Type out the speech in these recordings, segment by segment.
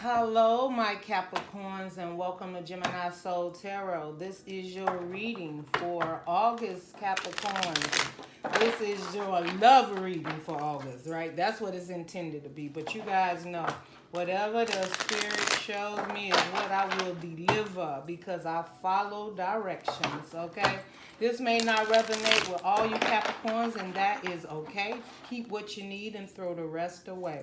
Hello, my Capricorns, and welcome to Gemini Soul Tarot. This is your reading for August, Capricorns. This is your love reading for August, right? That's what it's intended to be. But you guys know, whatever the Spirit shows me is what I will deliver because I follow directions, okay? This may not resonate with all you Capricorns, and that is okay. Keep what you need and throw the rest away.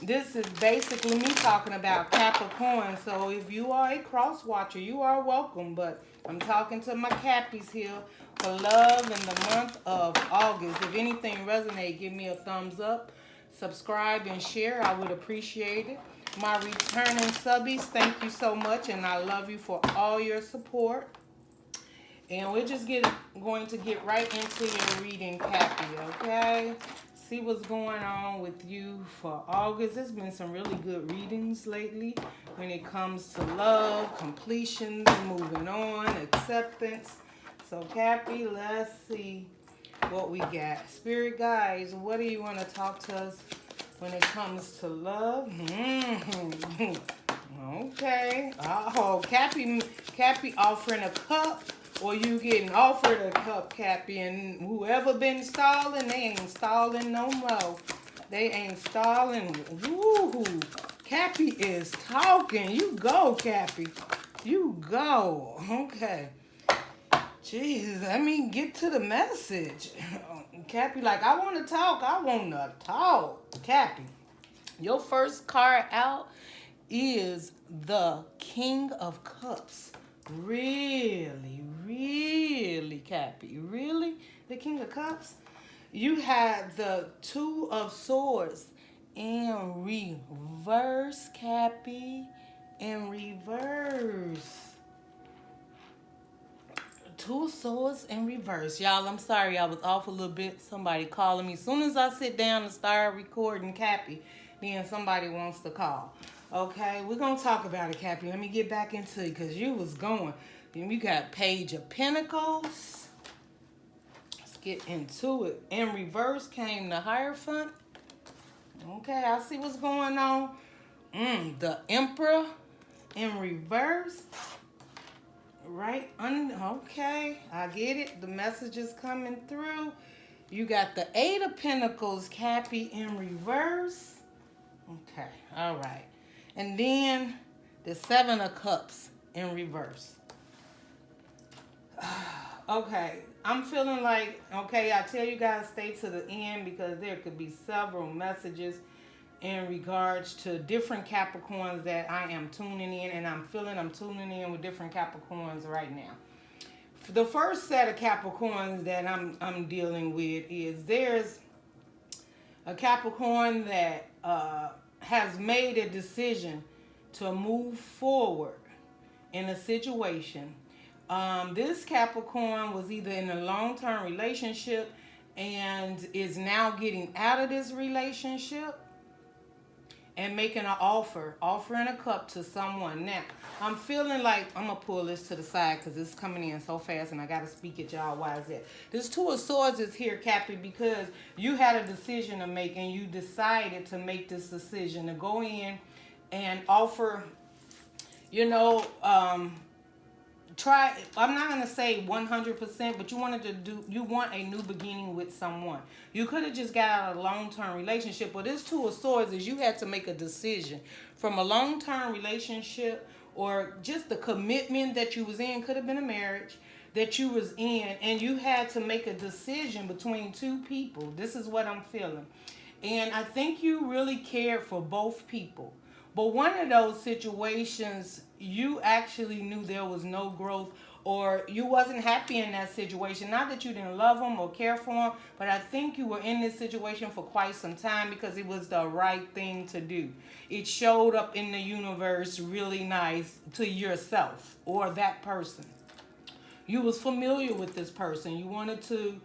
This is basically me talking about Capricorn. So if you are a cross watcher, you are welcome. But I'm talking to my Cappies here for love in the month of August. If anything resonates, give me a thumbs up, subscribe, and share. I would appreciate it. My returning subbies, thank you so much, and I love you for all your support. And we're just going to get right into your reading, Cappy, okay? See what's going on with you for August. There's been some really good readings lately when it comes to love, completions, moving on, acceptance. So, Cappy, let's see what we got. Spirit guides, what do you want to talk to us when it comes to love? Okay. Oh, Cappy offering a cup. Or you getting offered a cup, Cappy, and whoever been stalling, they ain't stalling no more. They ain't stalling. Woo! Cappy is talking. You go, Cappy. You go. Okay. Jeez, let me get to the message. Cappy, like, I want to talk. I want to talk. Cappy, your first card out is the King of Cups. Really, Cappy. Really? The King of Cups? You had the Two of Swords in reverse, Cappy. In reverse. Two of Swords in reverse. Y'all, I'm sorry I was off a little bit. Somebody calling me. As soon as I sit down and start recording Cappy, then somebody wants to call. Okay, we're going to talk about it, Cappy. Let me get back into it because you was going. Then we got Page of Pentacles. Let's get into it. In reverse came the Hierophant. Okay, I see what's going on. The Emperor in reverse. Right. Okay, I get it. The message is coming through. You got the Eight of Pentacles, Cappy, in reverse. Okay, all right. And then the Seven of Cups in reverse. Okay, I'm feeling like, okay, I tell you guys stay to the end because there could be several messages in regards to different Capricorns that I am tuning in, and I'm tuning in with different Capricorns right now. The first set of Capricorns that I'm dealing with is there's a Capricorn that has made a decision to move forward in a situation. This Capricorn was either in a long-term relationship and is now getting out of this relationship and making an offering a cup to someone. Now, I'm feeling like, I'm going to pull this to the side because it's coming in so fast and I got to speak it, y'all. Why is that? This Two of Swords is here, Cappy, because you had a decision to make and you decided to make this decision to go in and offer, I'm not going to say 100%, but you want a new beginning with someone. You could have just got out of a long-term relationship, but this Two of Swords is you had to make a decision from a long-term relationship or just the commitment that you was in, could have been a marriage that you was in, and you had to make a decision between two people. This is what I'm feeling. And I think you really cared for both people. But one of those situations, you actually knew there was no growth or you wasn't happy in that situation. Not that you didn't love them or care for them, but I think you were in this situation for quite some time because it was the right thing to do. It showed up in the universe really nice to yourself or that person. You was familiar with this person. You wanted to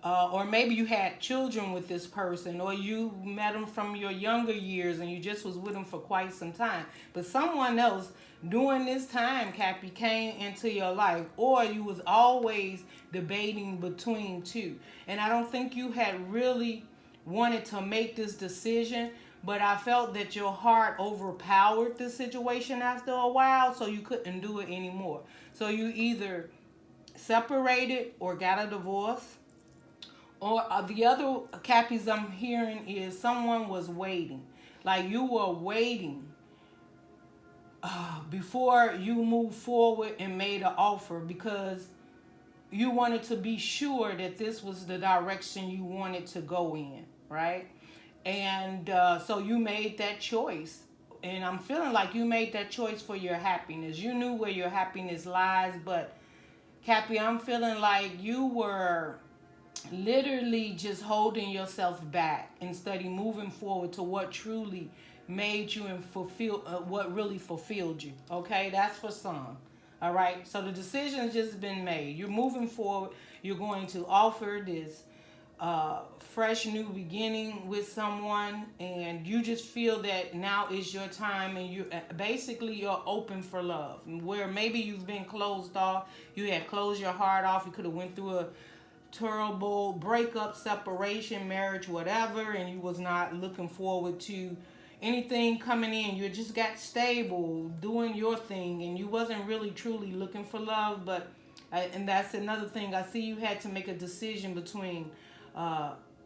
or maybe you had children with this person, or you met them from your younger years and you just was with them for quite some time. But someone else during this time, Cappy, came into your life, or you was always debating between two. And I don't think you had really wanted to make this decision but I felt that your heart overpowered the situation after a while, so you couldn't do it anymore. So you either separated or got a divorce, or the other Cappies I'm hearing is someone was waiting. Like you were waiting before you moved forward and made an offer because you wanted to be sure that this was the direction you wanted to go in, right? And so you made that choice. And I'm feeling like you made that choice for your happiness. You knew where your happiness lies, but Cappy, I'm feeling like you were literally just holding yourself back instead of moving forward to what truly made you and fulfill what really fulfilled you. Okay, that's for some. All right, so the decision's just been made. You're moving forward. You're going to offer this fresh new beginning with someone, and you just feel that now is your time, and you basically you're open for love. Where maybe you've been closed off, you had closed your heart off. You could have went through a terrible breakup, separation, marriage, whatever, and you was not looking forward to anything coming in. You just got stable, doing your thing, and you wasn't really truly looking for love. But and that's another thing. I see you had to make a decision between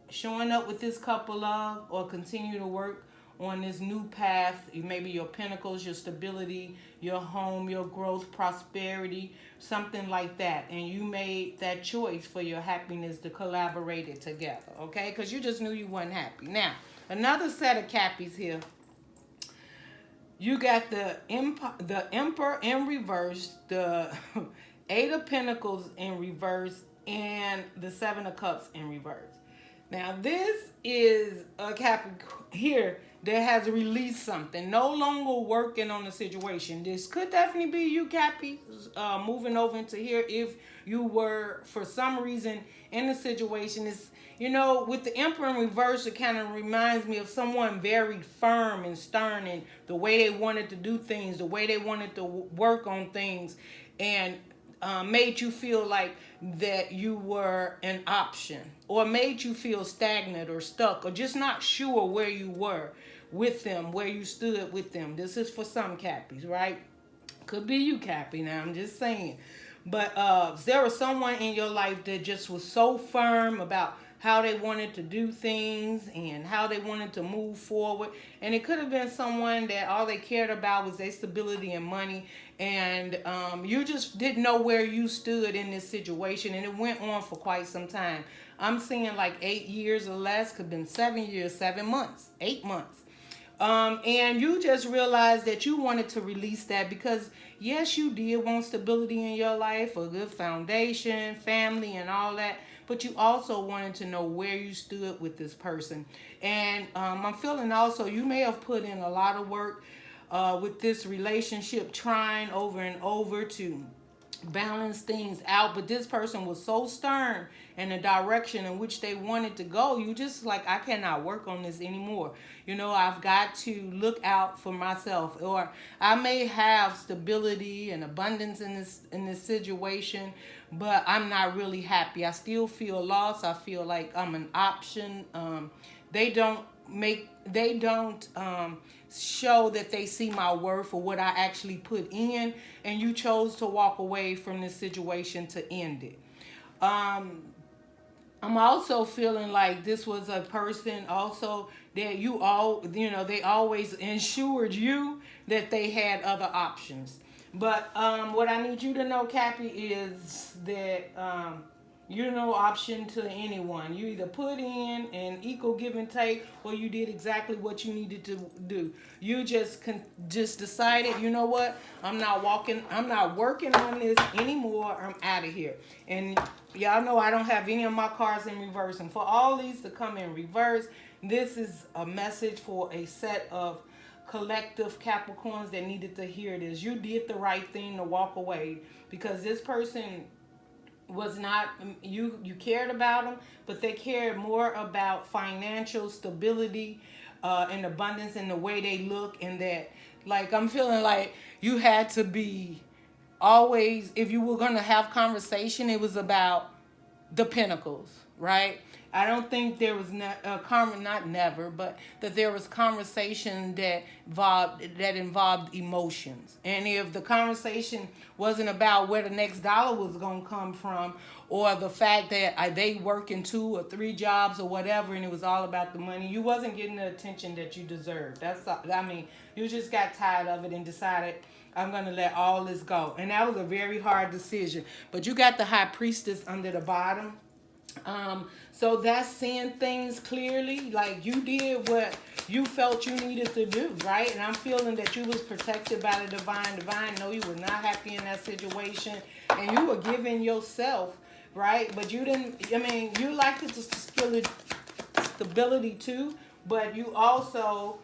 showing up with this couple of or continue to work on this new path, maybe your pinnacles, your stability, your home, your growth, prosperity, something like that. And you made that choice for your happiness to collaborate it together, okay? Because you just knew you weren't happy. Now, another set of Cappies here. You got the Emperor in reverse, the Eight of Pentacles in reverse, and the Seven of Cups in reverse. Now, this is a Capricorn here that has released something, no longer working on the situation. This could definitely be you, Cappy, moving over into here if you were, for some reason, in the situation. It's, you know, with the Emperor in reverse, it kind of reminds me of someone very firm and stern in the way they wanted to do things, the way they wanted to work on things, and made you feel like that you were an option, or made you feel stagnant or stuck, or just not sure where you were with them, where you stood with them. This is for some Cappies, right? Could be you, Cappy. Now, I'm just saying. But there was someone in your life that just was so firm about how they wanted to do things and how they wanted to move forward. And it could have been someone that all they cared about was their stability and money. And you just didn't know where you stood in this situation. And it went on for quite some time. I'm seeing like 8 years or less. Could have been 7 years, 7 months, 8 months. And you just realized that you wanted to release that because, yes, you did want stability in your life, a good foundation, family, and all that. But you also wanted to know where you stood with this person. And I'm feeling also you may have put in a lot of work with this relationship, trying over and over to balance things out, but this person was so stern in the direction in which they wanted to go. You just like, I cannot work on this anymore. You know, I've got to look out for myself, or I may have stability and abundance in this situation, but I'm not really happy. I still feel lost. I feel like I'm an option. They don't show that they see my worth or what I actually put in, and you chose to walk away from this situation to end it. I'm also feeling like this was a person also that they always ensured you that they had other options. But what I need you to know, Cappy, is that you're no option to anyone. You either put in an equal give and take, or you did exactly what you needed to do. You just decided, you know what? I'm not working on this anymore. I'm out of here. And y'all know I don't have any of my cards in reverse. And for all these to come in reverse, this is a message for a set of collective Capricorns that needed to hear this. You did the right thing to walk away, because this person was not, you cared about them, but they cared more about financial stability and abundance and the way they look. And that, like, I'm feeling like you had to be always, if you were going to have conversation, it was about the Pentacles. right? I don't think there was not never, but that there was conversation that involved emotions. And if the conversation wasn't about where the next dollar was going to come from, or the fact that they working 2 or 3 jobs or whatever, and it was all about the money, you wasn't getting the attention that you deserved. You just got tired of it and decided, I'm going to let all this go. And that was a very hard decision. But you got the High Priestess under the bottom. So that's seeing things clearly, like you did what you felt you needed to do, right? And I'm feeling that you was protected by the divine. Divine know you were not happy in that situation, and you were giving yourself, right? But you didn't, you liked the stability too, but you also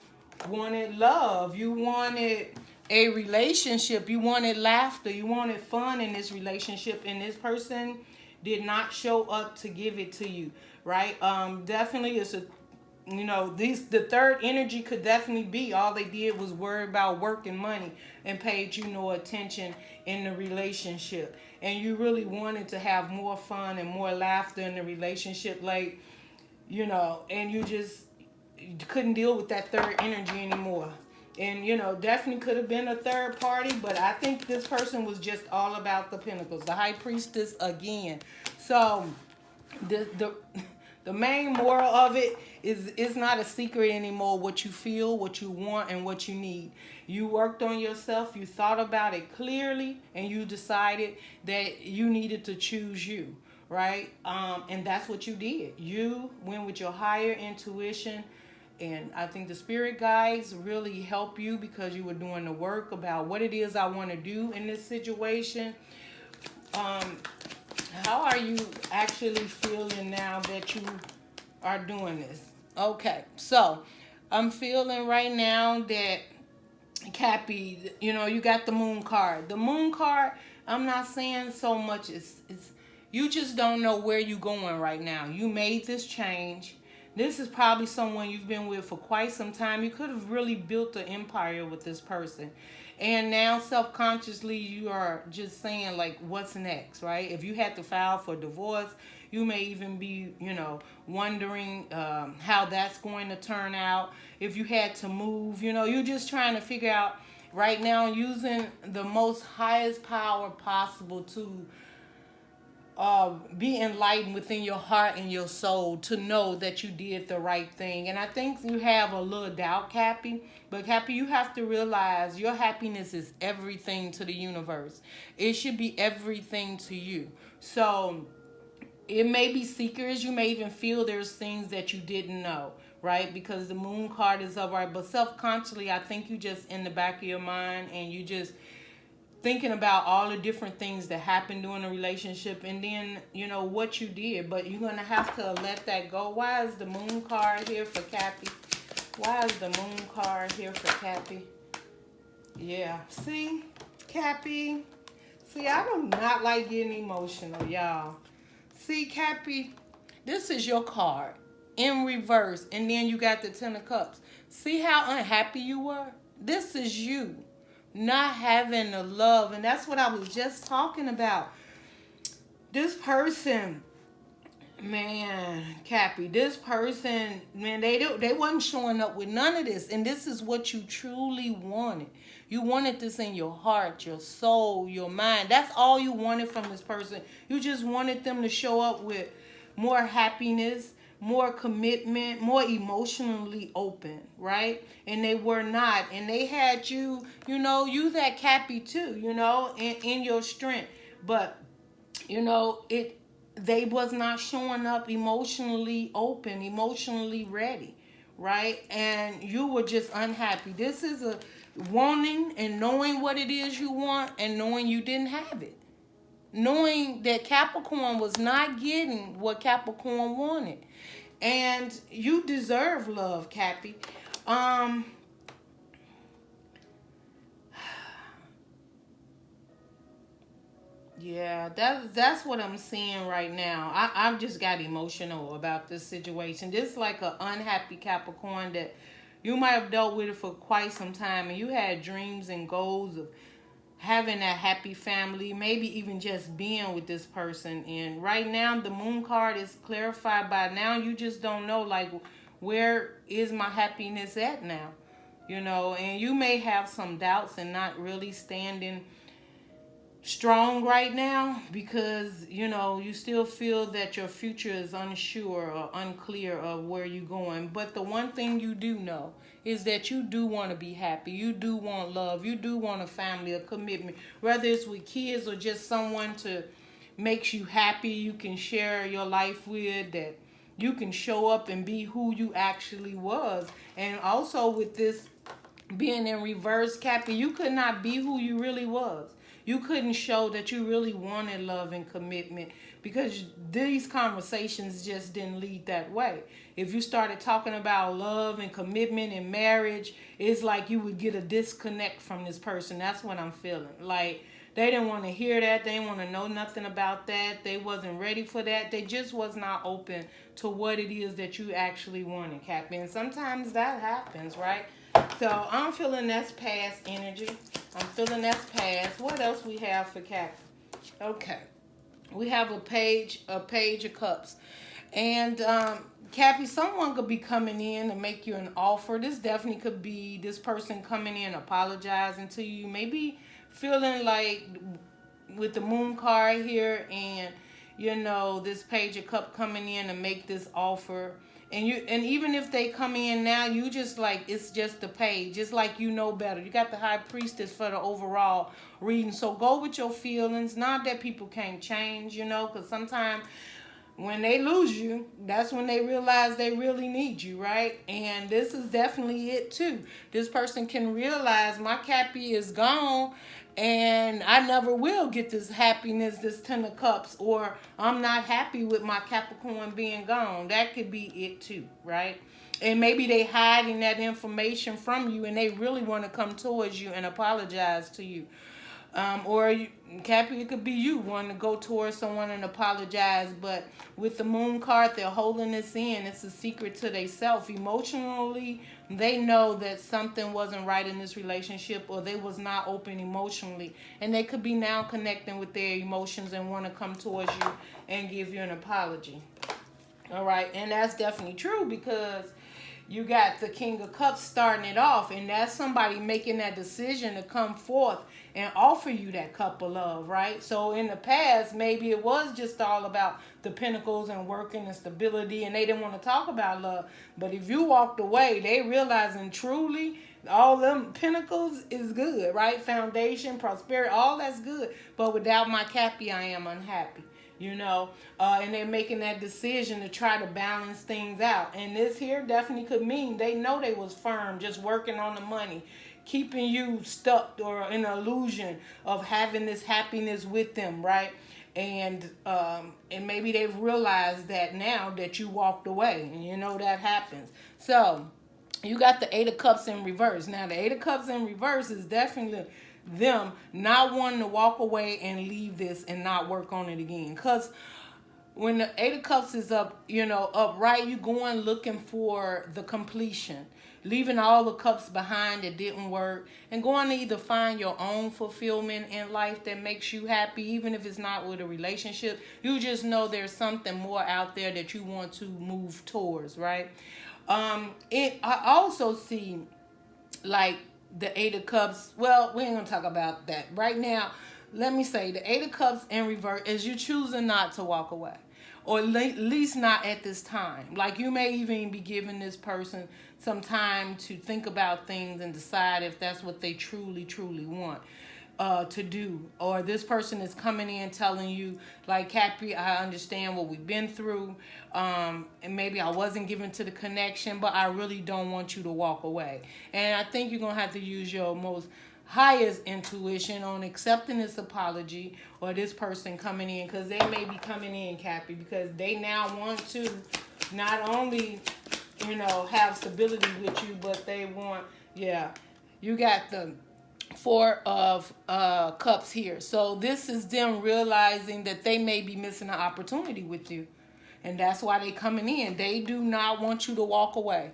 wanted love. You wanted a relationship. You wanted laughter. You wanted fun in this relationship, and this person did not show up to give it to you, right? Definitely it's the third energy could definitely be all they did was worry about work and money and paid you no attention in the relationship. And you really wanted to have more fun and more laughter in the relationship, and you just couldn't deal with that third energy anymore. And, definitely could have been a third party, but I think this person was just all about the pentacles. The High Priestess again. So, the main moral of it is it's not a secret anymore what you feel, what you want, and what you need. You worked on yourself, you thought about it clearly, and you decided that you needed to choose you, right? And that's what you did. You went with your higher intuition. And I think the spirit guides really help you because you were doing the work about what it is I want to do in this situation. How are you actually feeling now that you are doing this? Okay, so I'm feeling right now that, Cappy, you got the Moon card. The Moon card, I'm not saying so much. It's you just don't know where you're going right now. You made this change. This is probably someone you've been with for quite some time. You could have really built an empire with this person. And now self-consciously you are just saying, like, what's next, right? If you had to file for divorce, you may even be, wondering how that's going to turn out. If you had to move, you're just trying to figure out right now using the most highest power possible to be enlightened within your heart and your soul to know that you did the right thing. And I think you have a little doubt, Cappy. But Cappy, you have to realize your happiness is everything to the universe. It should be everything to you. So it may be secrets. You may even feel there's things that you didn't know, right? Because the Moon card is upright. But self-consciously, I think you just in the back of your mind and you just thinking about all the different things that happened during the relationship and then, what you did. But you're going to have to let that go. Why is the Moon card here for Cappy? Why is the Moon card here for Cappy? Yeah. See, Cappy. See, I do not like getting emotional, y'all. See, Cappy, this is your card in reverse. And then you got the Ten of Cups. See how unhappy you were? This is you not having the love. And that's what I was just talking about. This person, man, Cappy, this person, man, they wasn't showing up with none of this. And this is what you truly wanted. You wanted this in your heart, your soul, your mind. That's all you wanted from this person. You just wanted them to show up with more happiness, more commitment, more emotionally open, right? And they were not. And they had you, you that Cappy too, in your strength. But, they was not showing up emotionally open, emotionally ready, right? And you were just unhappy. This is a wanting and knowing what it is you want and knowing you didn't have it. Knowing that Capricorn was not getting what Capricorn wanted. And you deserve love, Cappy. Yeah, that's what I'm seeing right now. I've just got emotional about this situation. This is like an unhappy Capricorn that you might have dealt with it for quite some time. And you had dreams and goals of having that happy family, maybe even just being with this person. And right now, the moon card is clarified by now. You just don't know, like, where is my happiness at now? You know, and you may have some doubts and not really standing strong right now because, you know, you still feel that your future is unsure or unclear of where you're going. But the one thing you do know is that you do want to be happy. You do want love. You do want a family, a commitment, whether it's with kids or just someone to makes you happy, you can share your life with, that you can show up and be who you actually was. And also with this being in reverse, Cappy, you could not be who you really was. You couldn't show that you really wanted love and commitment because these conversations just didn't lead that way. If you started talking about love and commitment and marriage, it's like you would get a disconnect from this person. That's what I'm feeling. Like, they didn't want to hear that. They didn't want to know nothing about that. They wasn't ready for that. They just was not open to what it is that you actually wanted, Cappy. And sometimes that happens, right? So I'm feeling that's past energy. I'm feeling that's past. What else we have for Cappy? Okay. We have a page of cups. And Cappy, someone could be coming in to make you an offer. This definitely could be this person coming in apologizing to you. Maybe feeling like with the moon card here and, you know, this page of cup coming in to make this offer. And even if they come in now, you just like, it's just the page. It's like you know better. You got the high priestess for the overall reading. So go with your feelings. Not that people can't change, you know, because sometimes when they lose you, that's when they realize they really need you, right? And this is definitely it too. This person can realize my Cappy is gone and I never will get this happiness, this 10 of cups, or I'm not happy with my Capricorn being gone. That could be it too, right? And maybe they hiding that information from you and they really want to come towards you and apologize to you. Cappy, it could be you wanting to go towards someone and apologize, but with the moon card, they're holding this in. It's a secret to themselves. Emotionally, they know that something wasn't right in this relationship or they was not open emotionally. And they could be now connecting with their emotions and want to come towards you and give you an apology. All right, and that's definitely true because you got the King of Cups starting it off, and that's somebody making that decision to come forth and offer you that cup of love, right? So in the past, maybe it was just all about the pentacles and working and stability, and they didn't want to talk about love. But if you walked away, they realizing truly all them pentacles is good, right? Foundation, prosperity, all that's good. But without my Cappy, I am unhappy. You know, and they're making that decision to try to balance things out. And this here definitely could mean they know they was firm, just working on the money, keeping you stuck or in an illusion of having this happiness with them, right? And maybe they've realized that now that you walked away, and you know that happens. So you got the Eight of Cups in reverse. Now the Eight of Cups in reverse is definitely them not wanting to walk away and leave this and not work on it again. Because when the Eight of Cups is up, you know, upright, you going looking for the completion, leaving all the cups behind that didn't work, and going to either find your own fulfillment in life that makes you happy, even if it's not with a relationship. You just know there's something more out there that you want to move towards, right? I also see like the Eight of Cups. Well, we ain't gonna talk about that right now. Let me say the Eight of Cups in reverse is you choosing not to walk away, or at least not at this time. Like you may even be giving this person some time to think about things and decide if that's what they truly, truly want to do. Or this person is coming in telling you, like, Cappy, I understand what we've been through, and maybe I wasn't given to the connection, but I really don't want you to walk away. And I think you're going to have to use your most highest intuition on accepting this apology or this person coming in, because they may be coming in, Cappy, because they now want to not only, you know, have stability with you, but they want, you got the Four of Cups here. So this is them realizing that they may be missing an opportunity with you. And that's why they coming in. They do not want you to walk away.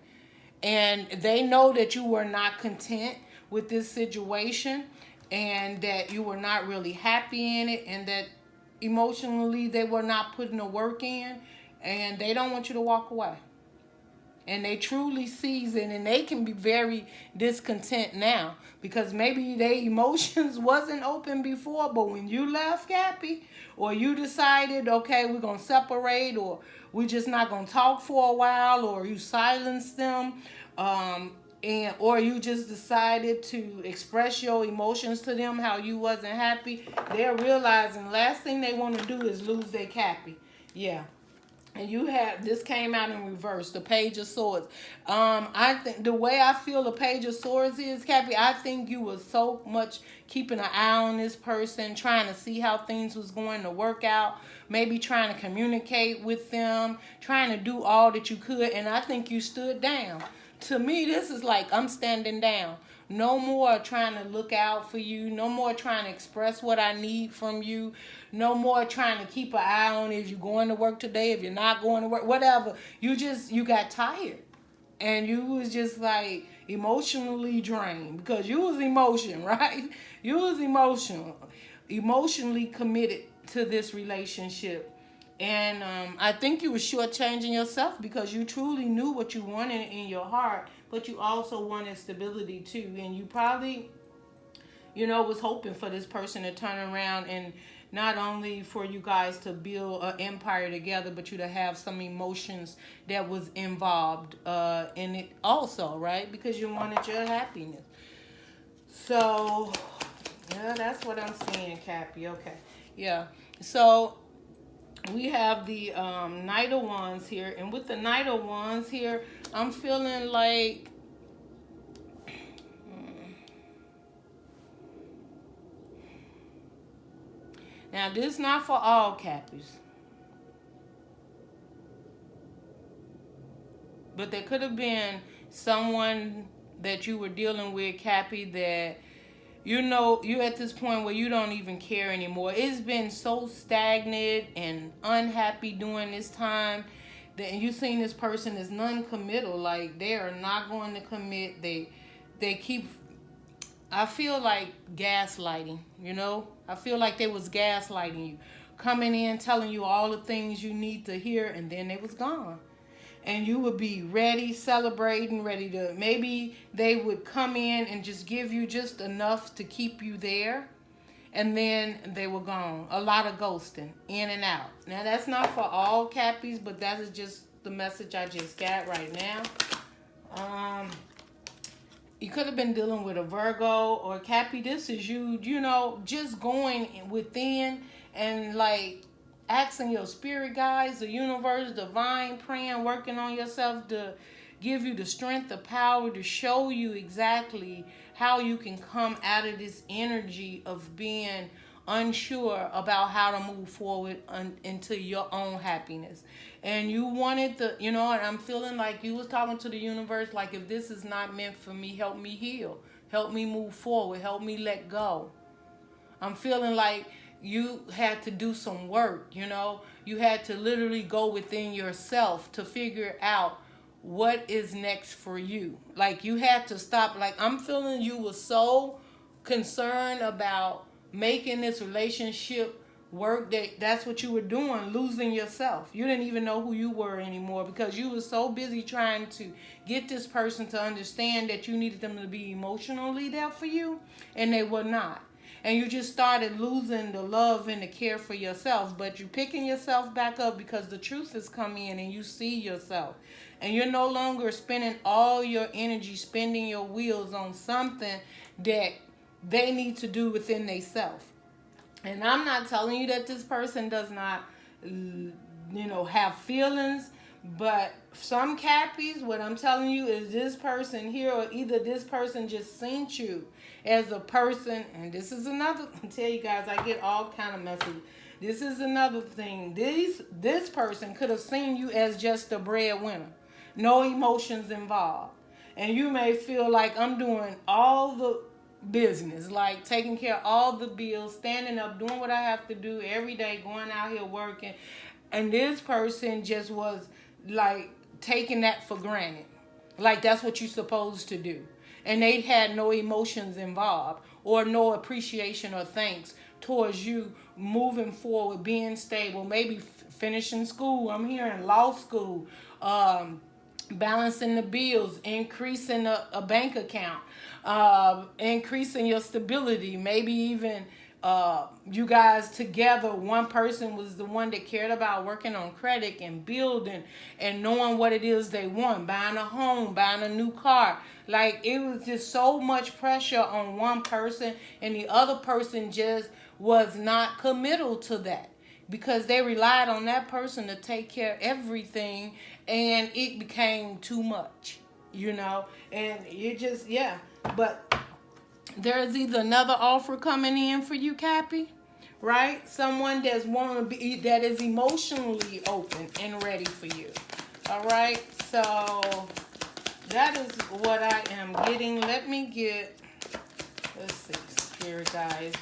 And they know that you were not content with this situation. and that you were not really happy in it, and that emotionally they were not putting the work in, and they don't want you to walk away. And they truly sees it, and they can be very discontent now because maybe their emotions wasn't open before, but when you left, Cappy, or you decided, okay, we're going to separate, or we're just not going to talk for a while, or you silenced them, or you just decided to express your emotions to them how you wasn't happy, they're realizing last thing they want to do is lose their Cappy. Yeah. And you have, this came out in reverse, the Page of Swords. I think the way I feel the Page of Swords is, Cappy, I think you were so much keeping an eye on this person, trying to see how things was going to work out, maybe trying to communicate with them, trying to do all that you could, and I think you stood down. To me, this is like, I'm standing down. No more trying to look out for you. No more trying to express what I need from you. No more trying to keep an eye on if you're going to work today, if you're not going to work, whatever. You got tired. And you was just like emotionally drained because you was emotion, right? You was emotionally committed to this relationship. And I think you were shortchanging yourself because you truly knew what you wanted in your heart, but you also wanted stability too. And you probably, was hoping for this person to turn around and not only for you guys to build an empire together, but you to have some emotions that was involved in it also, right? Because you wanted your happiness. So, yeah, that's what I'm seeing, Cappy. Okay. Yeah. So, we have the Knight of Wands here. And with the Knight of Wands here, I'm feeling like now this is not for all Cappies. But there could have been someone that you were dealing with, Cappy, that you're at this point where you don't even care anymore. It's been so stagnant and unhappy during this time that you seen this person as non-committal. Like they are not going to commit. They keep, I feel like gaslighting, I feel like they was gaslighting you. Coming in, telling you all the things you need to hear, and then they was gone. And you would be ready, celebrating, ready to, maybe they would come in and just give you just enough to keep you there. And then they were gone. A lot of ghosting, in and out. Now, that's not for all Cappies, but that is just the message I just got right now. You could have been dealing with a Virgo or Cappy. This is you, just going within and like asking your spirit guides, the universe, divine, praying, working on yourself to give you the strength, the power to show you exactly how you can come out of this energy of being unsure about how to move forward into your own happiness. And you wanted and I'm feeling like you was talking to the universe, like, if this is not meant for me, help me heal, help me move forward, help me let go. I'm feeling like you had to do some work, you had to literally go within yourself to figure out what is next for you. Like you had to stop. Like I'm feeling you were so concerned about making this relationship work that's what you were doing, losing yourself. You didn't even know who you were anymore because you were so busy trying to get this person to understand that you needed them to be emotionally there for you, and they were not. And you just started losing the love and the care for yourself. But you're picking yourself back up because the truth has come in and you see yourself. And you're no longer spending all your energy, spending your wheels on something that they need to do within themselves. And I'm not telling you that this person does not, have feelings. But some Cappies, what I'm telling you is this person here, or either this person just seen you as a person. And this is another, I tell you guys, I get all kind of messages. This is another thing. This person could have seen you as just a breadwinner. No emotions involved. And you may feel like I'm doing all the business, like taking care of all the bills, standing up, doing what I have to do every day, going out here working. And this person just was like taking that for granted. Like that's what you're supposed to do. And they had no emotions involved. or no appreciation or thanks towards you moving forward, being stable, maybe finishing school. I'm here in law school. Balancing the bills, increasing a bank account, increasing your stability, maybe even you guys together, one person was the one that cared about working on credit and building and knowing what it is they want, buying a home, buying a new car. Like, it was just so much pressure on one person, and the other person just was not committal to that, because they relied on that person to take care of everything, and it became too much, and you just, yeah. But there's either another offer coming in for you, Cappy, right? Someone that is emotionally open and ready for you. All right, so that is what I am getting. Let me get, let's see, Spirit guys.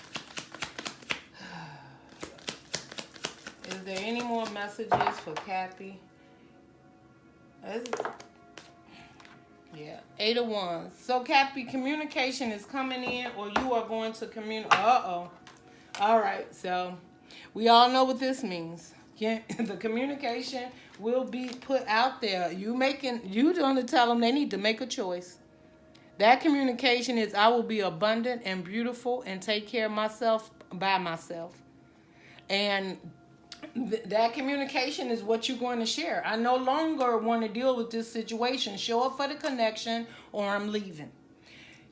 Is there any more messages for Cappy? Yeah, 8 of Wands. So, Cappy, communication is coming in, or you are going to communicate. All right, so we all know what this means. Yeah, the communication will be put out there. You're going to tell them they need to make a choice. That communication is, I will be abundant and beautiful and take care of myself by myself. And that communication is what you're going to share. I no longer want to deal with this situation. Show up for the connection, or I'm leaving.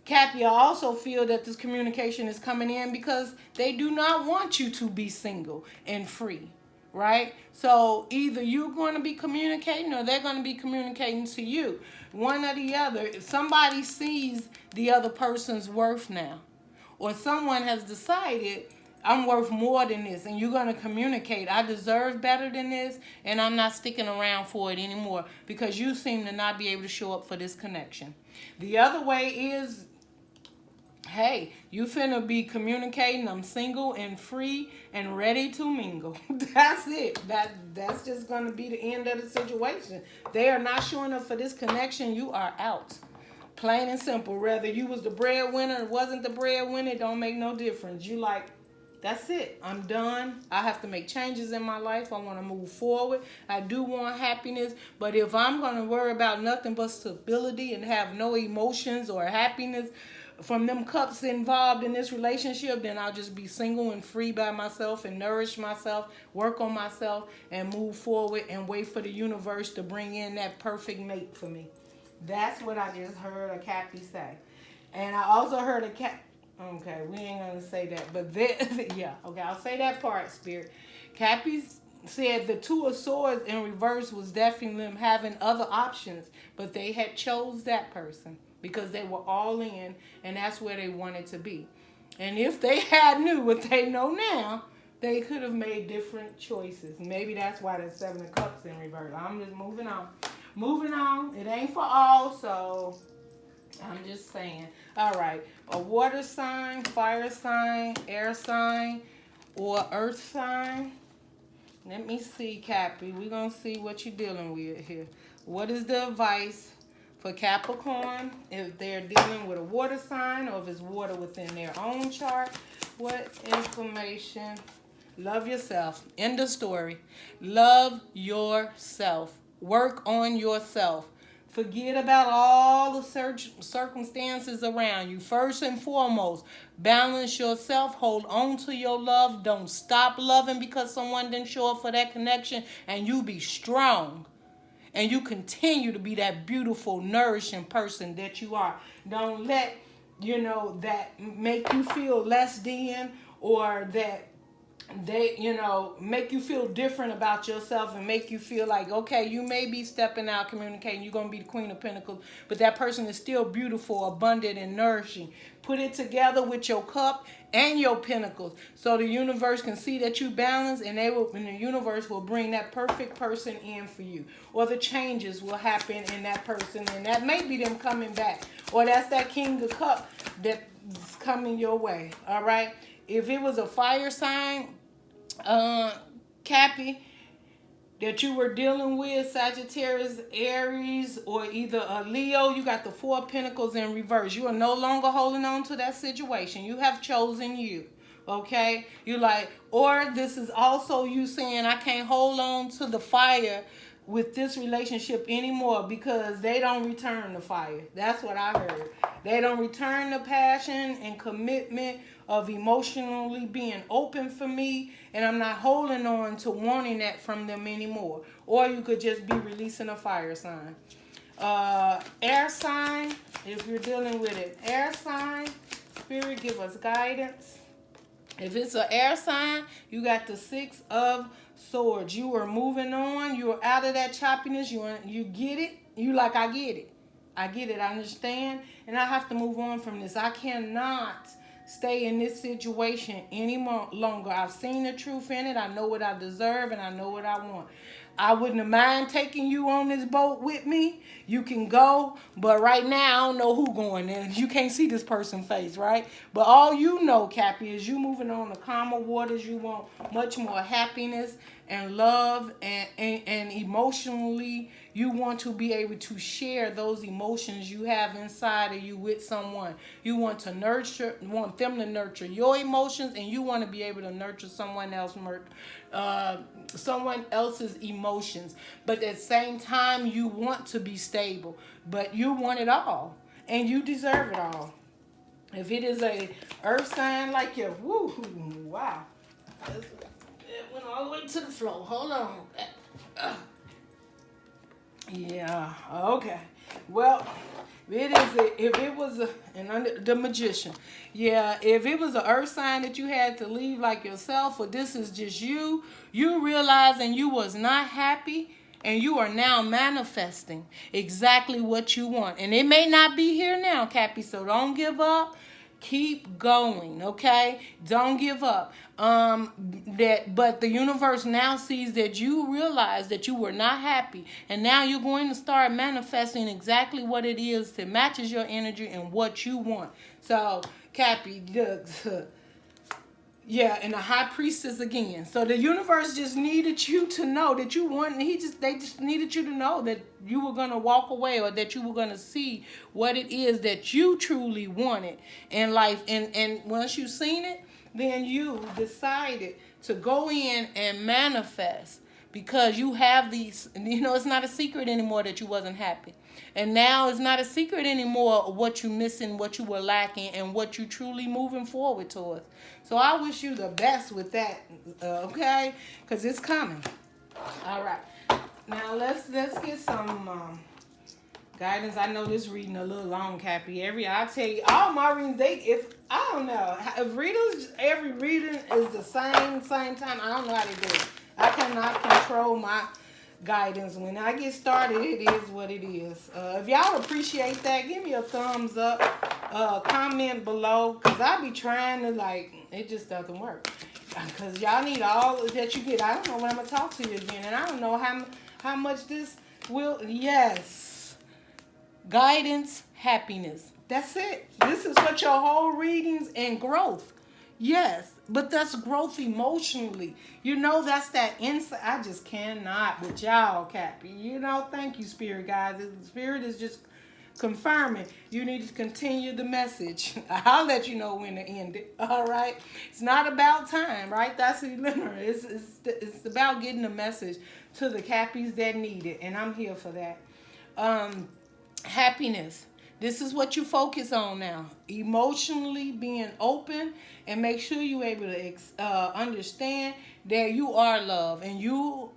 Cappy, I also feel that this communication is coming in because they do not want you to be single and free, right? So either you're going to be communicating, or they're going to be communicating to you. One or the other. If somebody sees the other person's worth now, or someone has decided, I'm worth more than this, and you're going to communicate, I deserve better than this, and I'm not sticking around for it anymore, because you seem to not be able to show up for this connection. The other way is, hey, you finna be communicating, I'm single and free and ready to mingle. That's it. That's just going to be the end of the situation. They are not showing up for this connection, you are out. Plain and simple. Whether you was the breadwinner or wasn't the breadwinner, it don't make no difference. You like, that's it. I'm done. I have to make changes in my life. I want to move forward. I do want happiness. But if I'm going to worry about nothing but stability and have no emotions or happiness from them cups involved in this relationship, then I'll just be single and free by myself and nourish myself, work on myself, and move forward and wait for the universe to bring in that perfect mate for me. That's what I just heard a Cappy say. And I also heard a okay, we ain't going to say that. But yeah, okay, I'll say that part, Spirit. Cappy said the Two of Swords in reverse was definitely them having other options, but they had chose that person because they were all in, and that's where they wanted to be. And if they had knew what they know now, they could have made different choices. Maybe that's why there's 7 of Cups in reverse. I'm just moving on. Moving on. It ain't for all, so I'm just saying. All right. A water sign, fire sign, air sign, or earth sign. Let me see, Cappy. We're going to see what you're dealing with here. What is the advice for Capricorn if they're dealing with a water sign, or if it's water within their own chart? What information? Love yourself. End of story. Love yourself. Work on yourself. Forget about all the circumstances around you. First and foremost, balance yourself. Hold on to your love. Don't stop loving because someone didn't show up for that connection. And you be strong. And you continue to be that beautiful, nourishing person that you are. Don't let, that make you feel less than, or that they, make you feel different about yourself and make you feel like, okay, you may be stepping out, communicating, you're going to be the Queen of Pentacles, but that person is still beautiful, abundant, and nourishing. Put it together with your cup and your pentacles so the universe can see that you balance, and the universe will bring that perfect person in for you. Or the changes will happen in that person, and that may be them coming back. Or that's that King of Cups that's coming your way. All right? If it was a fire sign, Cappy, that you were dealing with, Sagittarius, Aries, or either a Leo. You got the Four of Pentacles in reverse. You are no longer holding on to that situation. You have chosen you. Okay? You like, or this is also you saying, I can't hold on to the fire with this relationship anymore because they don't return the fire. That's what I heard. They don't return the passion and commitment of emotionally being open for me, and I'm not holding on to wanting that from them anymore. Or you could just be releasing a fire sign. Air sign, if you're dealing with it. Air sign, Spirit, give us guidance. If it's an air sign, you got the Six of Swords. You are moving on. You are out of that choppiness. You get it. You like, I get it. I get it. I understand. And I have to move on from this. I cannot stay in this situation any more longer. I've seen the truth in it. I know what I deserve and I know what I want. I wouldn't have mind taking you on this boat with me. You can go, but right now I don't know who going there. You can't see this person's face, right? But all you know, Cappy, is you moving on to calmer waters. You want much more happiness and love and emotionally you want to be able to share those emotions you have inside of you with someone. You want to want them to nurture your emotions, and you want to be able to nurture someone else's emotions. But at the same time, you want to be stable, but you want it all, and you deserve it all. If it is a earth sign like you, wow. It went all the way to the floor. Hold on. Yeah, okay. Well, if it was the Magician. Yeah, if it was an earth sign that you had to leave like yourself, or this is just you realizing you was not happy, and you are now manifesting exactly what you want. And it may not be here now, Cappy, so don't give up. Keep going, okay? Don't give up. But the universe now sees that you realize that you were not happy, and now you're going to start manifesting exactly what it is that matches your energy and what you want. So, Cappy, yeah, and the High Priestess again. So the universe just needed you to know that you want. They just needed you to know that you were gonna walk away, or that you were gonna see what it is that you truly wanted in life. And once you seen it, then you decided to go in and manifest, because you have these. It's not a secret anymore that you wasn't happy. And now it's not a secret anymore what you missing, what you were lacking, and what you truly moving forward towards. So I wish you the best with that, okay? Because it's coming. All right. Now let's get some guidance. I know this reading a little long, Cappy. I tell you, all my readings, I don't know. If every reading is the same time, I don't know how they do it. I cannot control my guidance. When I get started, it is what it is. If y'all appreciate that, give me a thumbs up. Comment below, because I be trying to, it just doesn't work. Because y'all need all that you get. I don't know when I'm going to talk to you again, and I don't know how much this will. Yes. Guidance, happiness. That's it. This is what your whole readings and growth. Yes, but that's growth emotionally. That's that insight. I just cannot with y'all, Cappy. Thank you, Spirit, guys. The Spirit is just confirming you need to continue the message. I'll let you know when to end it. All right? It's not about time, right? That's the limit. It's about getting the message to the Cappies that need it, and I'm here for that. Happiness. This is what you focus on now. Emotionally being open, and make sure you're able to understand that you are loved and you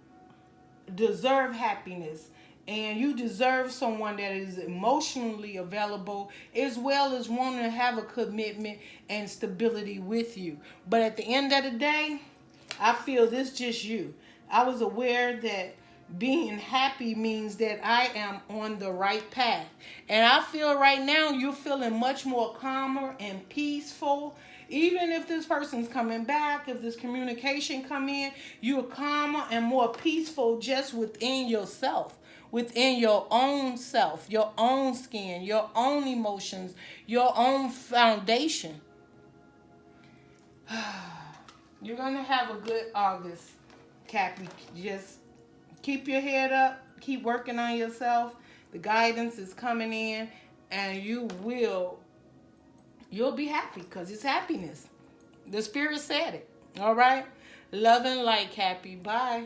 deserve happiness, and you deserve someone that is emotionally available, as well as wanting to have a commitment and stability with you. But at the end of the day, I feel this just you. I was aware that being happy means that I am on the right path. And I feel right now you're feeling much more calmer and peaceful. Even if this person's coming back, if this communication come in, you're calmer and more peaceful just within yourself, within your own self, your own skin, your own emotions, your own foundation. You're going to have a good August, Cappy. Just keep your head up. Keep working on yourself. The guidance is coming in, and you'll be happy because it's happiness. The spirit said it. All right? Love and light, Cappy. Bye.